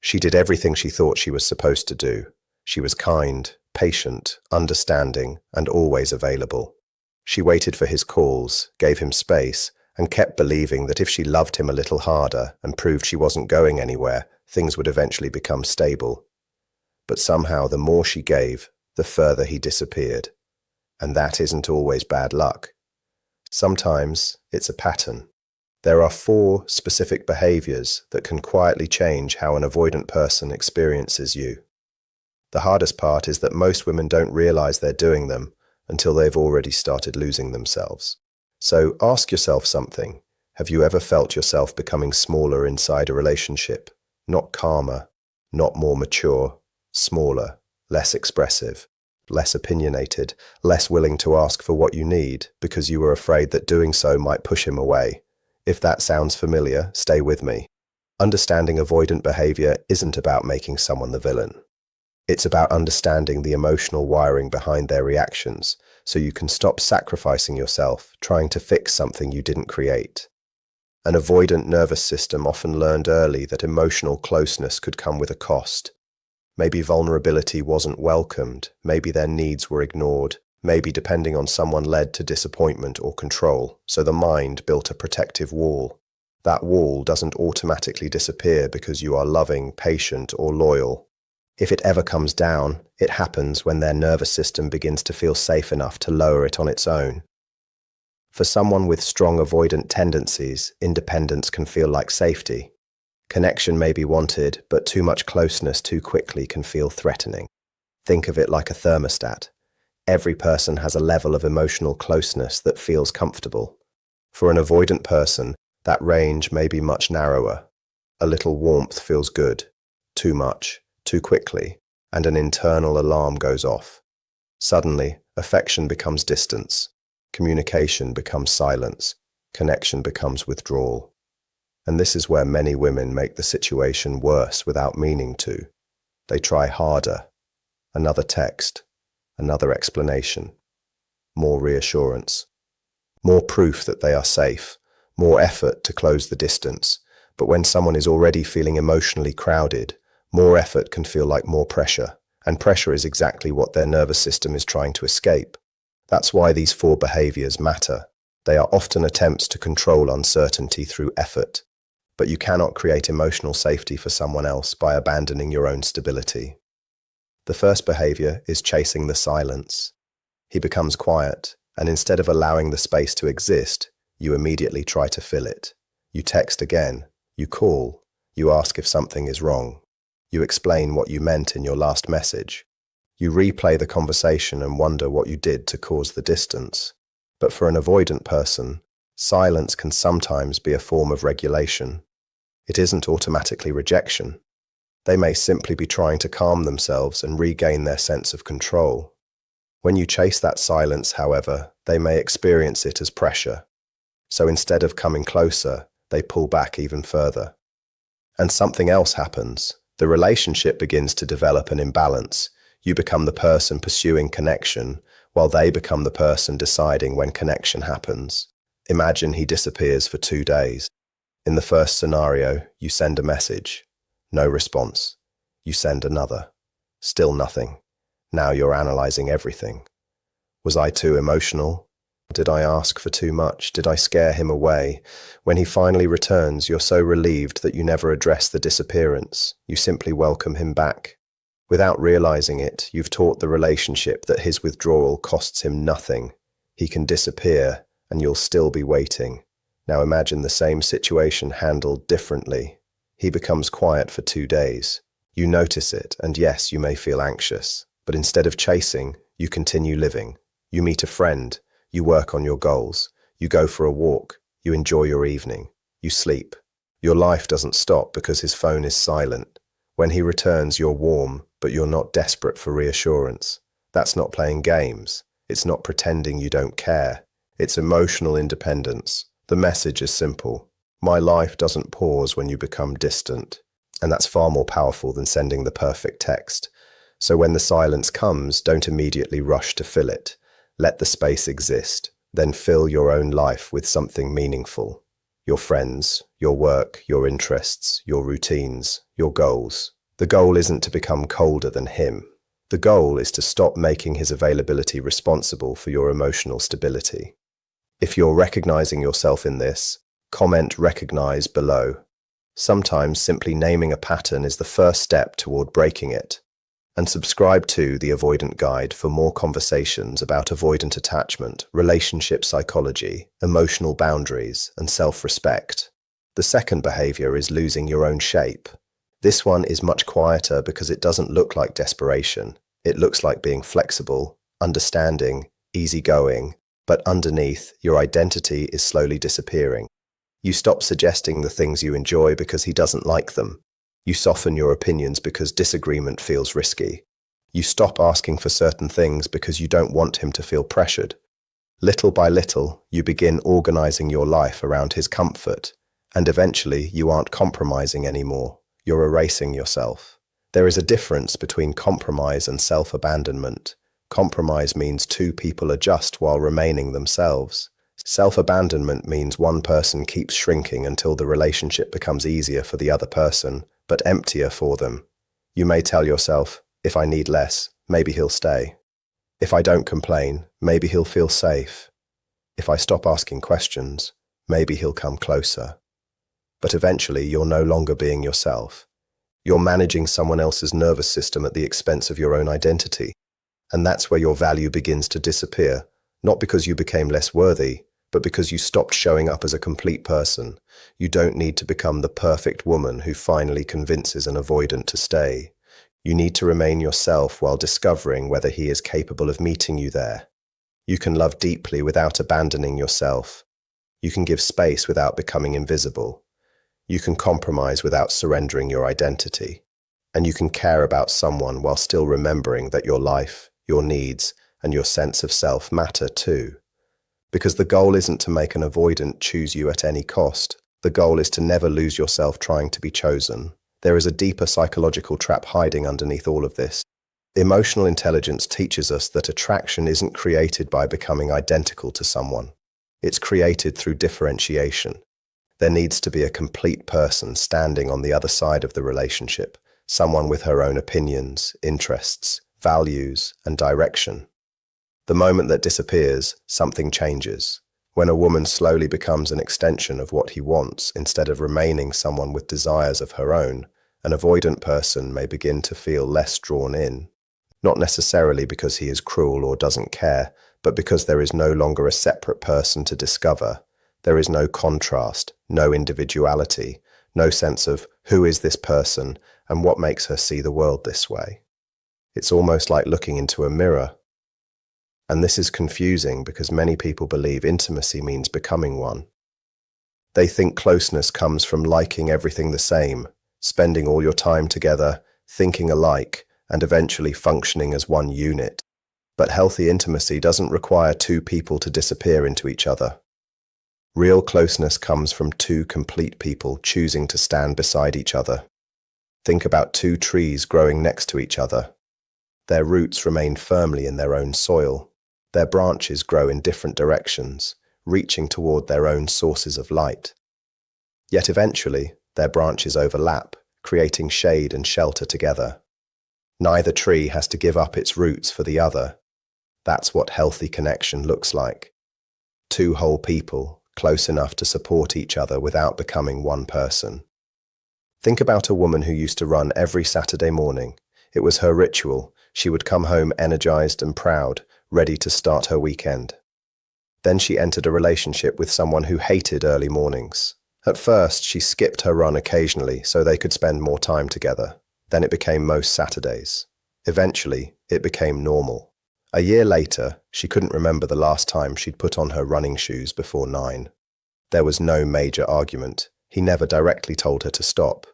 She did everything she thought she was supposed to do. She was kind, patient, understanding, and always available. She waited for his calls, gave him space, and kept believing that if she loved him a little harder and proved she wasn't going anywhere, things would eventually become stable. But somehow the more she gave, the further he disappeared. And that isn't always bad luck. Sometimes it's a pattern. There are 4 specific behaviors that can quietly change how an avoidant person experiences you. The hardest part is that most women don't realize they're doing them until they've already started losing themselves. So ask yourself something. Have you ever felt yourself becoming smaller inside a relationship? Not calmer, not more mature, smaller, less expressive, less opinionated, less willing to ask for what you need because you were afraid that doing so might push him away. If that sounds familiar, stay with me. Understanding avoidant behavior isn't about making someone the villain. It's about understanding the emotional wiring behind their reactions so you can stop sacrificing yourself trying to fix something you didn't create. An avoidant nervous system often learned early that emotional closeness could come with a cost. Maybe vulnerability wasn't welcomed, maybe their needs were ignored, maybe depending on someone led to disappointment or control, so the mind built a protective wall. That wall doesn't automatically disappear because you are loving, patient, or loyal. If it ever comes down, it happens when their nervous system begins to feel safe enough to lower it on its own. For someone with strong avoidant tendencies, independence can feel like safety. Connection may be wanted, but too much closeness too quickly can feel threatening. Think of it like a thermostat. Every person has a level of emotional closeness that feels comfortable. For an avoidant person, that range may be much narrower. A little warmth feels good. Too much, too quickly, and an internal alarm goes off. Suddenly, affection becomes distance. Communication becomes silence. Connection becomes withdrawal. And this is where many women make the situation worse without meaning to. They try harder. Another text. Another explanation. More reassurance. More proof that they are safe. More effort to close the distance. But when someone is already feeling emotionally crowded, more effort can feel like more pressure. And pressure is exactly what their nervous system is trying to escape. That's why these 4 behaviors matter. They are often attempts to control uncertainty through effort. But you cannot create emotional safety for someone else by abandoning your own stability. The first behavior is chasing the silence. He becomes quiet, and instead of allowing the space to exist, you immediately try to fill it. You text again, you call, you ask if something is wrong. You explain what you meant in your last message. You replay the conversation and wonder what you did to cause the distance. But for an avoidant person, silence can sometimes be a form of regulation. It isn't automatically rejection. They may simply be trying to calm themselves and regain their sense of control. When you chase that silence, however, they may experience it as pressure. So instead of coming closer, they pull back even further. And something else happens. The relationship begins to develop an imbalance. You become the person pursuing connection, while they become the person deciding when connection happens. Imagine he disappears for 2 days. In the first scenario, you send a message. No response. You send another. Still nothing. Now you're analyzing everything. Was I too emotional? Did I ask for too much? Did I scare him away? When he finally returns, you're so relieved that you never address the disappearance. You simply welcome him back. Without realizing it, you've taught the relationship that his withdrawal costs him nothing. He can disappear, and you'll still be waiting. Now imagine the same situation handled differently. He becomes quiet for 2 days. You notice it, and yes, you may feel anxious. But instead of chasing, you continue living. You meet a friend. You work on your goals. You go for a walk. You enjoy your evening. You sleep. Your life doesn't stop because his phone is silent. When he returns, you're warm, but you're not desperate for reassurance. That's not playing games. It's not pretending you don't care. It's emotional independence. The message is simple. My life doesn't pause when you become distant. And that's far more powerful than sending the perfect text. So when the silence comes, don't immediately rush to fill it. Let the space exist. Then fill your own life with something meaningful. Your friends, your work, your interests, your routines, your goals. The goal isn't to become colder than him. The goal is to stop making his availability responsible for your emotional stability. If you're recognizing yourself in this, comment "recognize" below. Sometimes simply naming a pattern is the first step toward breaking it. And subscribe to The Avoidant Guide for more conversations about avoidant attachment, relationship psychology, emotional boundaries, and self-respect. The second behavior is losing your own shape. This one is much quieter because it doesn't look like desperation. It looks like being flexible, understanding, easygoing, but underneath, your identity is slowly disappearing. You stop suggesting the things you enjoy because he doesn't like them. You soften your opinions because disagreement feels risky. You stop asking for certain things because you don't want him to feel pressured. Little by little, you begin organizing your life around his comfort, and eventually you aren't compromising anymore. You're erasing yourself. There is a difference between compromise and self-abandonment. Compromise means two people adjust while remaining themselves. Self-abandonment means one person keeps shrinking until the relationship becomes easier for the other person, but emptier for them. You may tell yourself, if I need less, maybe he'll stay. If I don't complain, maybe he'll feel safe. If I stop asking questions, maybe he'll come closer. But eventually, you're no longer being yourself. You're managing someone else's nervous system at the expense of your own identity. And that's where your value begins to disappear, not because you became less worthy, but because you stopped showing up as a complete person. You don't need to become the perfect woman who finally convinces an avoidant to stay. You need to remain yourself while discovering whether he is capable of meeting you there. You can love deeply without abandoning yourself. You can give space without becoming invisible. You can compromise without surrendering your identity. And you can care about someone while still remembering that your life, your needs, and your sense of self matter too. Because the goal isn't to make an avoidant choose you at any cost. The goal is to never lose yourself trying to be chosen. There is a deeper psychological trap hiding underneath all of this. Emotional intelligence teaches us that attraction isn't created by becoming identical to someone. It's created through differentiation. There needs to be a complete person standing on the other side of the relationship, someone with her own opinions, interests, values, and direction. The moment that disappears, something changes. When a woman slowly becomes an extension of what he wants instead of remaining someone with desires of her own, an avoidant person may begin to feel less drawn in. Not necessarily because he is cruel or doesn't care, but because there is no longer a separate person to discover. There is no contrast, no individuality, no sense of who is this person and what makes her see the world this way. It's almost like looking into a mirror. And this is confusing because many people believe intimacy means becoming one. They think closeness comes from liking everything the same, spending all your time together, thinking alike, and eventually functioning as one unit. But healthy intimacy doesn't require two people to disappear into each other. Real closeness comes from two complete people choosing to stand beside each other. Think about two trees growing next to each other. Their roots remain firmly in their own soil. Their branches grow in different directions, reaching toward their own sources of light. Yet eventually, their branches overlap, creating shade and shelter together. Neither tree has to give up its roots for the other. That's what healthy connection looks like. Two whole people, close enough to support each other without becoming one person. Think about a woman who used to run every Saturday morning. It was her ritual. She would come home energized and proud, ready to start her weekend. Then she entered a relationship with someone who hated early mornings. At first, she skipped her run occasionally so they could spend more time together. Then it became most Saturdays. Eventually, it became normal. A year later, she couldn't remember the last time she'd put on her running shoes before 9. There was no major argument. He never directly told her to stop.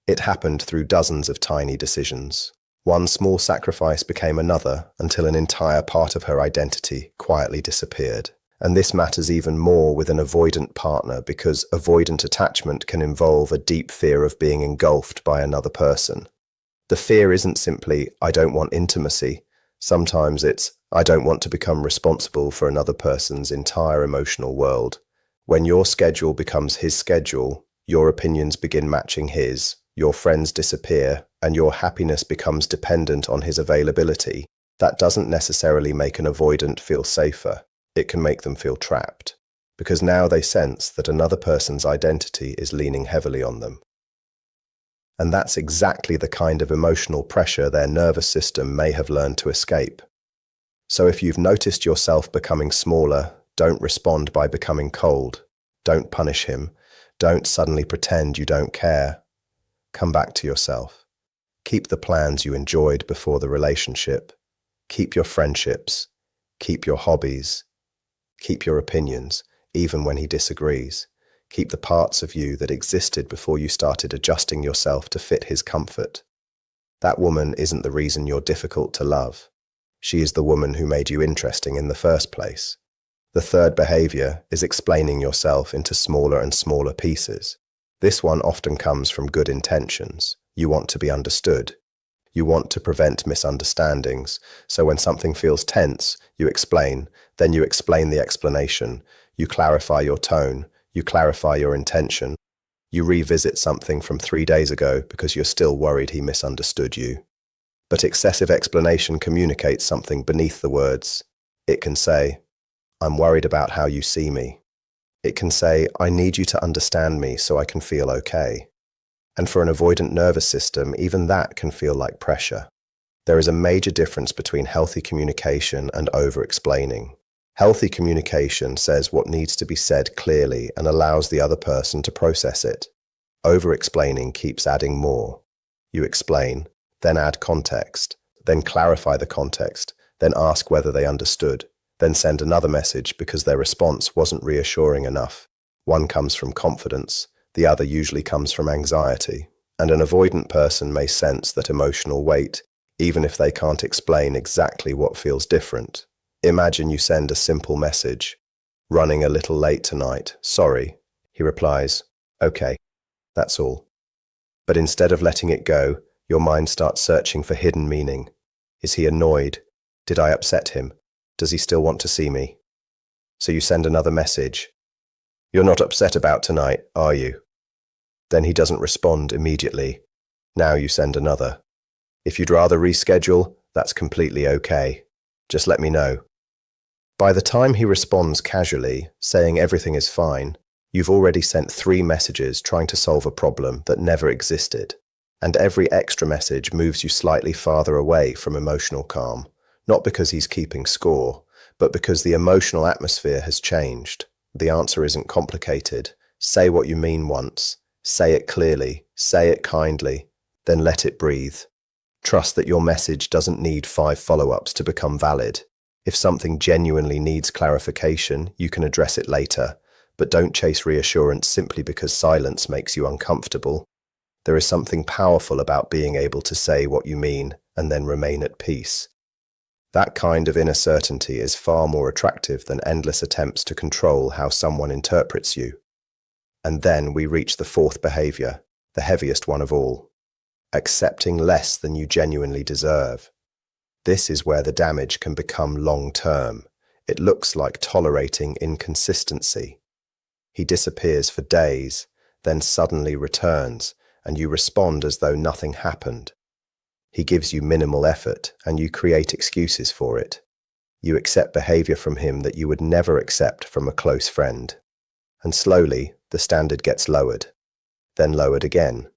It happened through dozens of tiny decisions. One small sacrifice became another until an entire part of her identity quietly disappeared. And this matters even more with an avoidant partner because avoidant attachment can involve a deep fear of being engulfed by another person. The fear isn't simply, I don't want intimacy. Sometimes it's, I don't want to become responsible for another person's entire emotional world. When your schedule becomes his schedule, your opinions begin matching his, your friends disappear, and your happiness becomes dependent on his availability. That doesn't necessarily make an avoidant feel safer. It can make them feel trapped, because now they sense that another person's identity is leaning heavily on them. And that's exactly the kind of emotional pressure their nervous system may have learned to escape. So if you've noticed yourself becoming smaller, don't respond by becoming cold. Don't punish him. Don't suddenly pretend you don't care. Come back to yourself. Keep the plans you enjoyed before the relationship. Keep your friendships. Keep your hobbies. Keep your opinions, even when he disagrees. Keep the parts of you that existed before you started adjusting yourself to fit his comfort. That woman isn't the reason you're difficult to love. She is the woman who made you interesting in the first place. The third behavior is explaining yourself into smaller and smaller pieces. This one often comes from good intentions. You want to be understood. You want to prevent misunderstandings. So when something feels tense, you explain. Then you explain the explanation. You clarify your tone. You clarify your intention. You revisit something from 3 days ago because you're still worried he misunderstood you. But excessive explanation communicates something beneath the words. It can say, "I'm worried about how you see me." It can say, "I need you to understand me so I can feel okay." And for an avoidant nervous system, even that can feel like pressure. There is a major difference between healthy communication and over-explaining. Healthy communication says what needs to be said clearly and allows the other person to process it. Over-explaining keeps adding more. You explain, then add context, then clarify the context, then ask whether they understood, then send another message because their response wasn't reassuring enough. One comes from confidence, the other usually comes from anxiety. And an avoidant person may sense that emotional weight, even if they can't explain exactly what feels different. Imagine you send a simple message, "Running a little late tonight, sorry." He replies, "Okay, that's all." But instead of letting it go, your mind starts searching for hidden meaning. Is he annoyed? Did I upset him? Does he still want to see me? So you send another message. "You're not upset about tonight, are you?" Then he doesn't respond immediately. Now you send another. "If you'd rather reschedule, that's completely okay. Just let me know." By the time he responds casually, saying everything is fine, you've already sent 3 messages trying to solve a problem that never existed. And every extra message moves you slightly farther away from emotional calm, not because he's keeping score, but because the emotional atmosphere has changed. The answer isn't complicated. Say what you mean once. Say it clearly. Say it kindly. Then let it breathe. Trust that your message doesn't need 5 follow-ups to become valid. If something genuinely needs clarification, you can address it later, but don't chase reassurance simply because silence makes you uncomfortable. There is something powerful about being able to say what you mean and then remain at peace. That kind of inner certainty is far more attractive than endless attempts to control how someone interprets you. And then we reach the 4th behavior, the heaviest one of all. Accepting less than you genuinely deserve. This is where the damage can become long-term. It looks like tolerating inconsistency. He disappears for days, then suddenly returns, and you respond as though nothing happened. He gives you minimal effort, and you create excuses for it. You accept behavior from him that you would never accept from a close friend. And slowly, the standard gets lowered, then lowered again,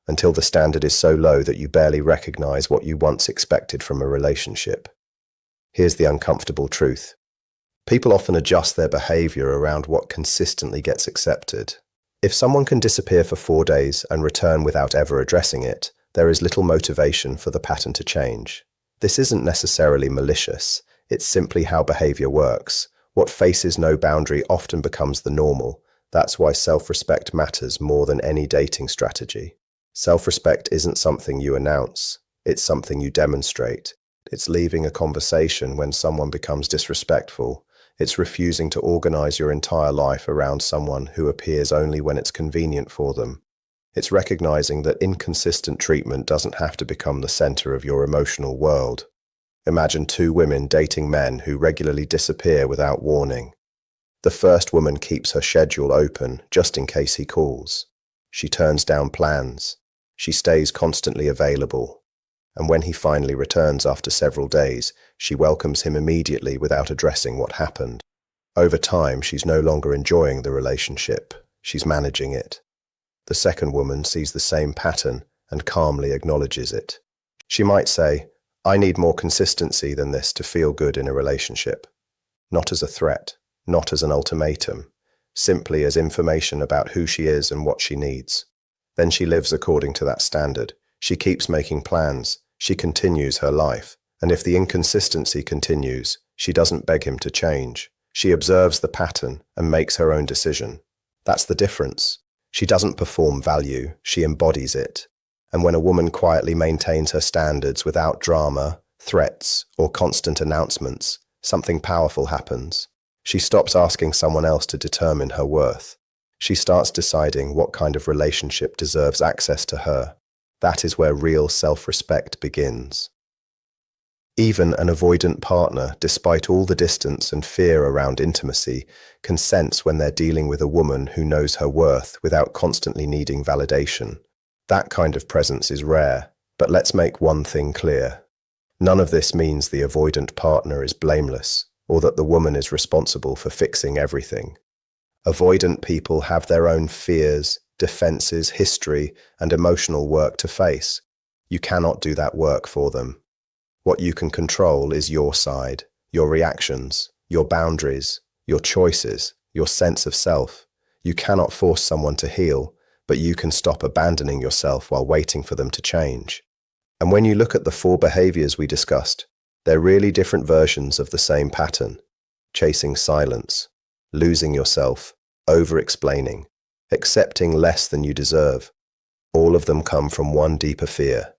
until the standard is so low that you barely recognize what you once expected from a relationship. Here's the uncomfortable truth. People often adjust their behavior around what consistently gets accepted. If someone can disappear for 4 days and return without ever addressing it, there is little motivation for the pattern to change. This isn't necessarily malicious. It's simply how behavior works. What faces no boundary often becomes the normal. That's why self-respect matters more than any dating strategy. Self-respect isn't something you announce. It's something you demonstrate. It's leaving a conversation when someone becomes disrespectful. It's refusing to organize your entire life around someone who appears only when it's convenient for them. It's recognizing that inconsistent treatment doesn't have to become the center of your emotional world. Imagine 2 women dating men who regularly disappear without warning. The first woman keeps her schedule open just in case he calls. She turns down plans. She stays constantly available. And when he finally returns after several days, she welcomes him immediately without addressing what happened. Over time, she's no longer enjoying the relationship. She's managing it. The second woman sees the same pattern and calmly acknowledges it. She might say, "I need more consistency than this to feel good in a relationship." Not as a threat, not as an ultimatum, simply as information about who she is and what she needs. Then she lives according to that standard. She keeps making plans. She continues her life. And if the inconsistency continues, she doesn't beg him to change. She observes the pattern and makes her own decision. That's the difference. She doesn't perform value, she embodies it. And when a woman quietly maintains her standards without drama, threats, or constant announcements, something powerful happens. She stops asking someone else to determine her worth. She starts deciding what kind of relationship deserves access to her. That is where real self-respect begins. Even an avoidant partner, despite all the distance and fear around intimacy, can sense when they're dealing with a woman who knows her worth without constantly needing validation. That kind of presence is rare, but let's make one thing clear. None of this means the avoidant partner is blameless, or that the woman is responsible for fixing everything. Avoidant people have their own fears, defenses, history, and emotional work to face. You cannot do that work for them. What you can control is your side, your reactions, your boundaries, your choices, your sense of self. You cannot force someone to heal, but you can stop abandoning yourself while waiting for them to change. And when you look at the 4 behaviors we discussed, they're really different versions of the same pattern. Chasing silence, losing yourself, over-explaining, accepting less than you deserve. All of them come from one deeper fear.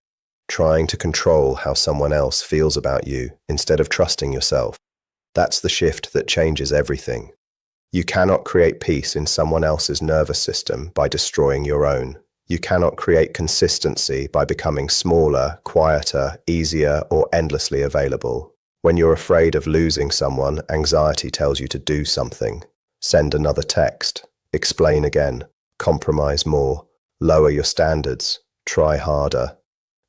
Trying to control how someone else feels about you instead of trusting yourself. That's the shift that changes everything. You cannot create peace in someone else's nervous system by destroying your own. You cannot create consistency by becoming smaller, quieter, easier, or endlessly available. When you're afraid of losing someone, anxiety tells you to do something. Send another text, explain again, compromise more, lower your standards, try harder.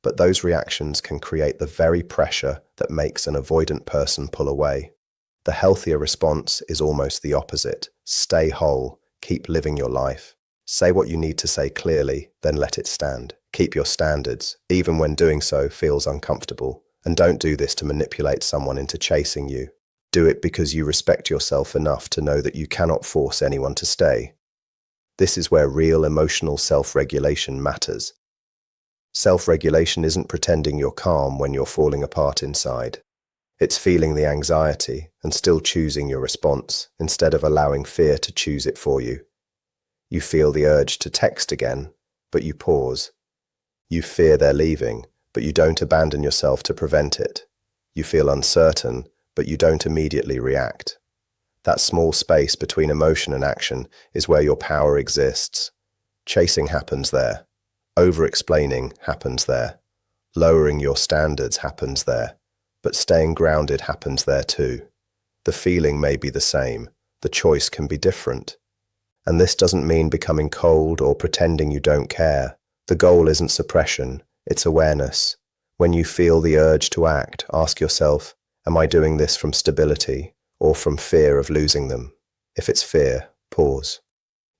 But those reactions can create the very pressure that makes an avoidant person pull away. The healthier response is almost the opposite. Stay whole, keep living your life. Say what you need to say clearly, then let it stand. Keep your standards, even when doing so feels uncomfortable. And don't do this to manipulate someone into chasing you. Do it because you respect yourself enough to know that you cannot force anyone to stay. This is where real emotional self-regulation matters. Self-regulation isn't pretending you're calm when you're falling apart inside. It's feeling the anxiety and still choosing your response instead of allowing fear to choose it for you. You feel the urge to text again, but you pause. You fear they're leaving, but you don't abandon yourself to prevent it. You feel uncertain, but you don't immediately react. That small space between emotion and action is where your power exists. Chasing happens there. Over-explaining happens there. Lowering your standards happens there. But staying grounded happens there too. The feeling may be the same. The choice can be different. And this doesn't mean becoming cold or pretending you don't care. The goal isn't suppression, it's awareness. When you feel the urge to act, ask yourself, am I doing this from stability or from fear of losing them? If it's fear, pause.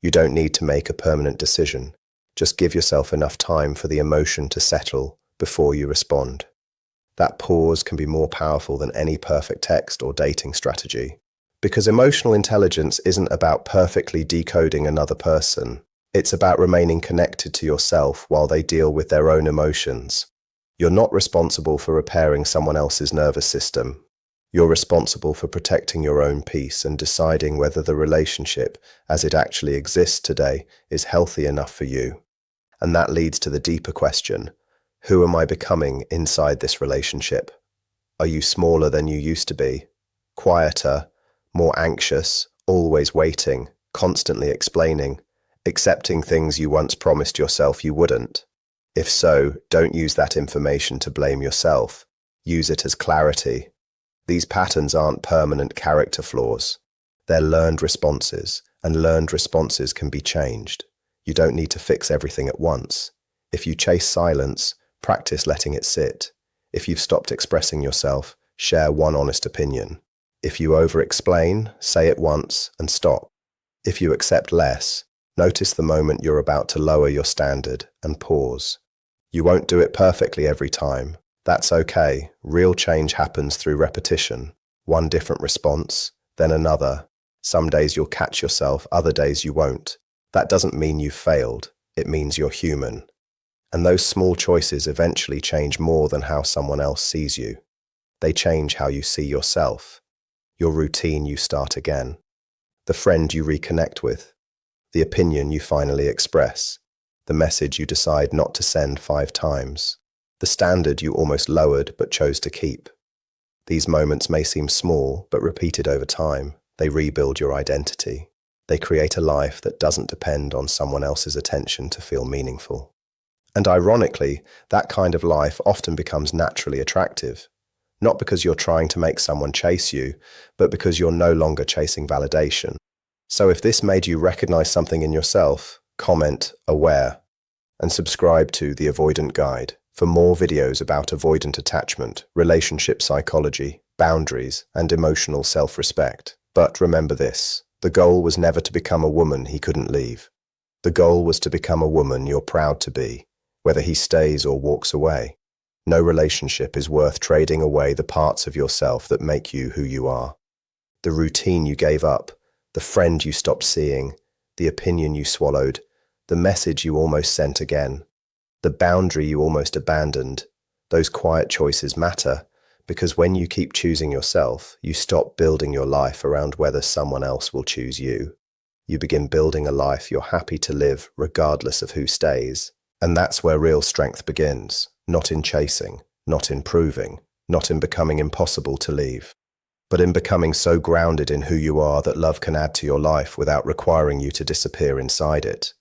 You don't need to make a permanent decision. Just give yourself enough time for the emotion to settle before you respond. That pause can be more powerful than any perfect text or dating strategy. Because emotional intelligence isn't about perfectly decoding another person. It's about remaining connected to yourself while they deal with their own emotions. You're not responsible for repairing someone else's nervous system. You're responsible for protecting your own peace and deciding whether the relationship, as it actually exists today, is healthy enough for you. And that leads to the deeper question, who am I becoming inside this relationship? Are you smaller than you used to be? Quieter, more anxious, always waiting, constantly explaining, accepting things you once promised yourself you wouldn't? If so, don't use that information to blame yourself. Use it as clarity. These patterns aren't permanent character flaws. They're learned responses, and learned responses can be changed. You don't need to fix everything at once. If you chase silence, practice letting it sit. If you've stopped expressing yourself, share one honest opinion. If you over-explain, say it once and stop. If you accept less, notice the moment you're about to lower your standard and pause. You won't do it perfectly every time. That's okay. Real change happens through repetition. One different response, then another. Some days you'll catch yourself, other days you won't. That doesn't mean you've failed. It means you're human. And those small choices eventually change more than how someone else sees you. They change how you see yourself. Your routine you start again. The friend you reconnect with. The opinion you finally express. The message you decide not to send 5 times. The standard you almost lowered but chose to keep. These moments may seem small, but repeated over time, they rebuild your identity. They create a life that doesn't depend on someone else's attention to feel meaningful. And ironically, that kind of life often becomes naturally attractive. Not because you're trying to make someone chase you, but because you're no longer chasing validation. So if this made you recognize something in yourself, comment "aware" and subscribe to The Avoidant Guide for more videos about avoidant attachment, relationship psychology, boundaries, and emotional self-respect. But remember this, the goal was never to become a woman he couldn't leave. The goal was to become a woman you're proud to be, whether he stays or walks away. No relationship is worth trading away the parts of yourself that make you who you are. The routine you gave up, the friend you stopped seeing, the opinion you swallowed, the message you almost sent again, the boundary you almost abandoned, those quiet choices matter because when you keep choosing yourself, you stop building your life around whether someone else will choose you. You begin building a life you're happy to live regardless of who stays. And that's where real strength begins, not in chasing, not in proving, not in becoming impossible to leave, but in becoming so grounded in who you are that love can add to your life without requiring you to disappear inside it.